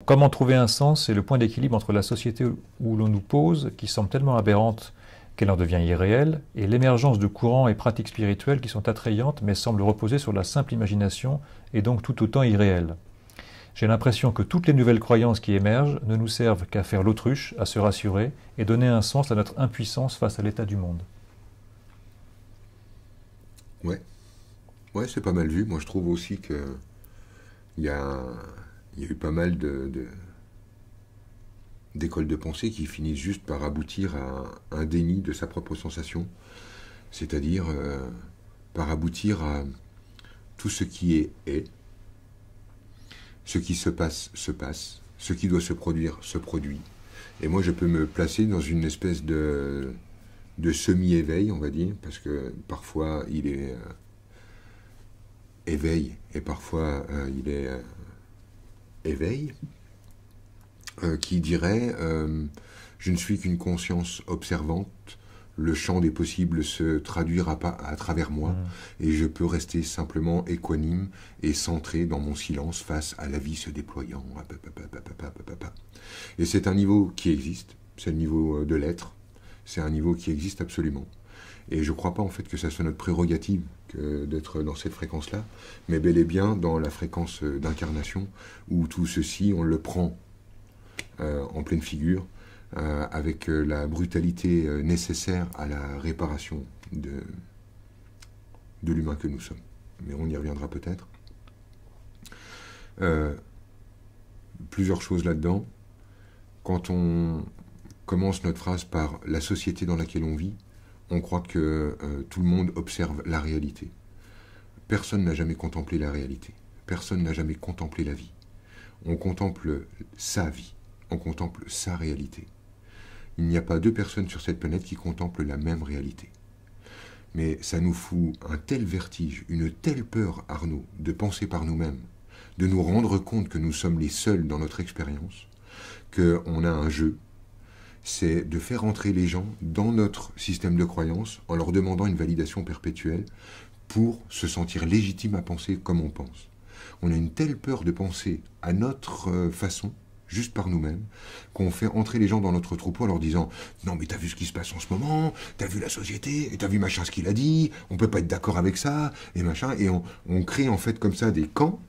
Comment trouver un sens et le point d'équilibre entre la société où l'on nous pose, qui semble tellement aberrante qu'elle en devient irréelle, et l'émergence de courants et pratiques spirituelles qui sont attrayantes mais semblent reposer sur la simple imagination et donc tout autant irréelles. J'ai l'impression que toutes les nouvelles croyances qui émergent ne nous servent qu'à faire l'autruche, à se rassurer et donner un sens à notre impuissance face à l'état du monde. Ouais, ouais, c'est pas mal vu. Moi, je trouve aussi que il y a, il y a eu pas mal d'écoles de pensée qui finissent juste par aboutir à un déni de sa propre sensation, c'est-à-dire par aboutir à tout ce qui est, ce qui se passe, ce qui doit se produire se produit. Et moi, je peux me placer dans une espèce de semi-éveil, on va dire, parce que parfois il est éveil et parfois il est éveil, qui dirait je ne suis qu'une conscience observante, le champ des possibles se traduira pas à travers moi, et je peux rester simplement équanime et centré dans mon silence face à la vie se déployant. Et c'est un niveau qui existe, c'est le niveau de l'être, c'est un niveau qui existe absolument. Et je ne crois pas en fait que ça soit notre prérogative d'être dans cette fréquence-là, mais bel et bien dans la fréquence d'incarnation, où tout ceci, on le prend en pleine figure, avec la brutalité nécessaire à la réparation de l'humain que nous sommes. Mais on y reviendra peut-être. Plusieurs choses là-dedans. Quand on commence notre phrase par la société dans laquelle on vit, on croit que tout le monde observe la réalité. Personne n'a jamais contemplé la réalité. Personne n'a jamais contemplé la vie. On contemple sa vie. On contemple sa réalité. Il n'y a pas deux personnes sur cette planète qui contemplent la même réalité. Mais ça nous fout un tel vertige, une telle peur, Arnaud, de penser par nous-mêmes, de nous rendre compte que nous sommes les seuls dans notre expérience, qu'on a un jeu, c'est de faire entrer les gens dans notre système de croyance en leur demandant une validation perpétuelle pour se sentir légitime à penser comme on pense. On a une telle peur de penser à notre façon, juste par nous-mêmes, qu'on fait entrer les gens dans notre troupeau en leur disant « Non mais t'as vu ce qui se passe en ce moment, t'as vu la société, et t'as vu machin ce qu'il a dit, on peut pas être d'accord avec ça, et machin », et on crée en fait comme ça des camps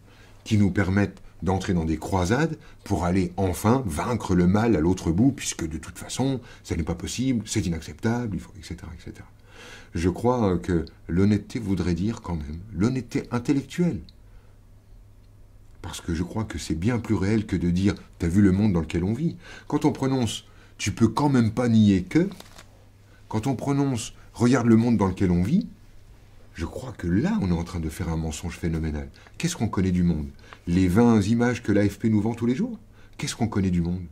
qui nous permettent d'entrer dans des croisades pour aller enfin vaincre le mal à l'autre bout, puisque de toute façon, ça n'est pas possible, c'est inacceptable, il faut, etc., etc. Je crois que l'honnêteté voudrait dire quand même, l'honnêteté intellectuelle, parce que je crois que c'est bien plus réel que de dire « t'as vu le monde dans lequel on vit ». Quand on prononce « tu peux quand même pas nier que », quand on prononce « regarde le monde dans lequel on vit », je crois que là, on est en train de faire un mensonge phénoménal. Qu'est-ce qu'on connaît du monde? Les 20 images que l'AFP nous vend tous les jours? Qu'est-ce qu'on connaît du monde?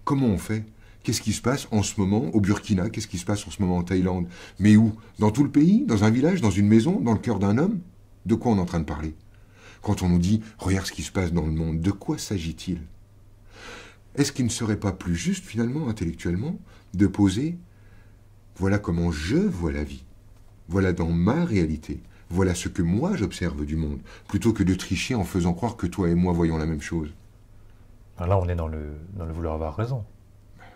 Comment on fait? Qu'est-ce qui se passe en ce moment au Burkina? Qu'est-ce qui se passe en ce moment en Thaïlande? Mais où? Dans tout le pays? Dans un village? Dans une maison? Dans le cœur d'un homme? De quoi on est en train de parler? Quand on nous dit « regarde ce qui se passe dans le monde », de quoi s'agit-il? Est-ce qu'il ne serait pas plus juste, finalement, intellectuellement, de poser « voilà comment je vois la vie ». Voilà dans ma réalité, voilà ce que moi j'observe du monde, plutôt que de tricher en faisant croire que toi et moi voyons la même chose. Là, on est dans le vouloir avoir raison.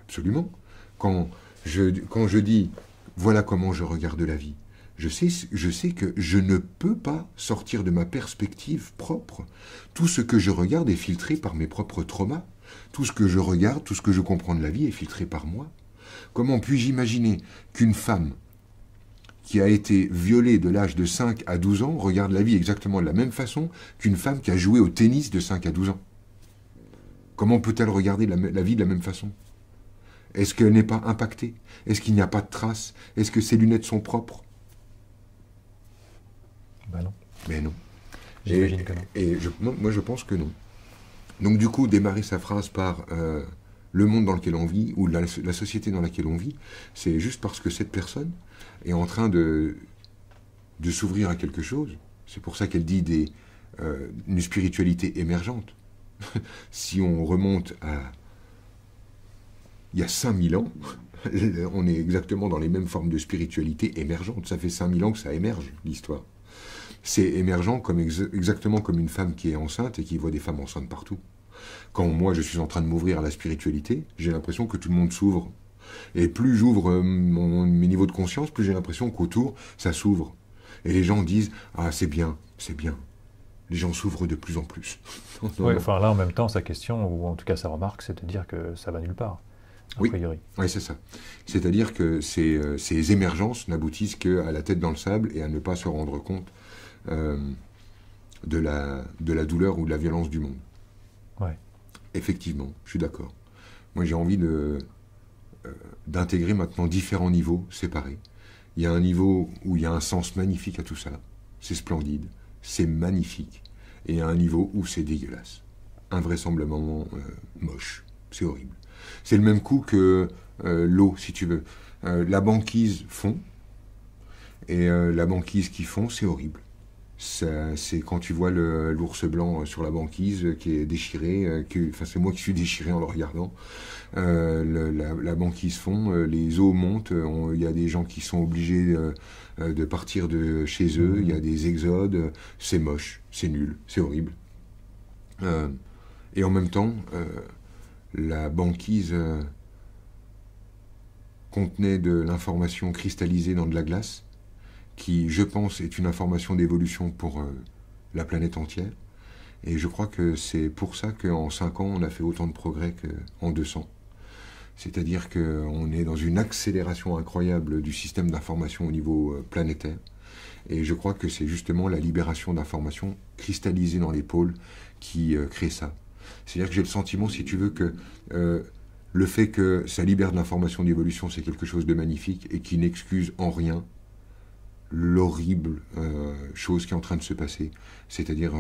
Absolument. Quand je dis voilà comment je regarde la vie, je sais que je ne peux pas sortir de ma perspective propre. Tout ce que je regarde est filtré par mes propres traumas. Tout ce que je regarde, tout ce que je comprends de la vie est filtré par moi. Comment puis-je imaginer qu'une femme qui a été violée de l'âge de 5 à 12 ans regarde la vie exactement de la même façon qu'une femme qui a joué au tennis de 5 à 12 ans? Comment peut-elle regarder la vie de la même façon? Est-ce qu'elle n'est pas impactée? Est-ce qu'il n'y a pas de traces? Est-ce que ses lunettes sont propres? Ben non. Mais non. J'imagine que non. Et moi, je pense que non. Donc, du coup, démarrer sa phrase par le monde dans lequel on vit, ou la société dans laquelle on vit, c'est juste parce que cette personne est en train de s'ouvrir à quelque chose. C'est pour ça qu'elle dit une spiritualité émergente. Si on remonte à il y a 5000 ans, on est exactement dans les mêmes formes de spiritualité émergente. Ça fait 5000 ans que ça émerge, l'histoire. C'est émergent exactement comme une femme qui est enceinte et qui voit des femmes enceintes partout. Quand moi je suis en train de m'ouvrir à la spiritualité, j'ai l'impression que tout le monde s'ouvre. Et plus j'ouvre mes niveaux de conscience, plus j'ai l'impression qu'autour, ça s'ouvre. Et les gens disent « Ah, c'est bien, c'est bien ». Les gens s'ouvrent de plus en plus. Oui, enfin là, en même temps, sa question, ou en tout cas sa remarque, c'est de dire que ça va nulle part, a priori. Oui, c'est ça. C'est-à-dire que ces émergences n'aboutissent qu'à la tête dans le sable et à ne pas se rendre compte de la douleur ou de la violence du monde. Ouais. Effectivement, je suis d'accord. Moi, j'ai envie d'intégrer maintenant différents niveaux séparés. Il y a un niveau où il y a un sens magnifique à tout ça. C'est splendide, c'est magnifique. Et il y a un niveau où c'est dégueulasse. Invraisemblablement moche. C'est horrible. C'est le même coup que l'eau, si tu veux. La banquise fond. Et la banquise qui fond, c'est horrible. C'est quand tu vois l'ours blanc sur la banquise qui est déchiré, enfin c'est moi qui suis déchiré en le regardant. La banquise fond, les eaux montent, il y a des gens qui sont obligés de partir de chez eux, il y a des exodes, c'est moche, c'est nul, c'est horrible. Et en même temps, la banquise contenait de l'information cristallisée dans de la glace, qui, je pense, est une information d'évolution pour la planète entière. Et je crois que c'est pour ça qu'en 5 ans, on a fait autant de progrès qu'en 200. C'est-à-dire qu'on est dans une accélération incroyable du système d'information au niveau planétaire. Et je crois que c'est justement la libération d'informations cristallisées dans les pôles qui crée ça. C'est-à-dire que j'ai le sentiment, si tu veux, que le fait que ça libère de l'information d'évolution, c'est quelque chose de magnifique et qui n'excuse en rien l'horrible chose qui est en train de se passer, c'est-à-dire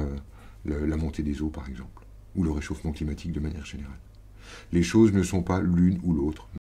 la montée des eaux, par exemple, ou le réchauffement climatique de manière générale. Les choses ne sont pas l'une ou l'autre.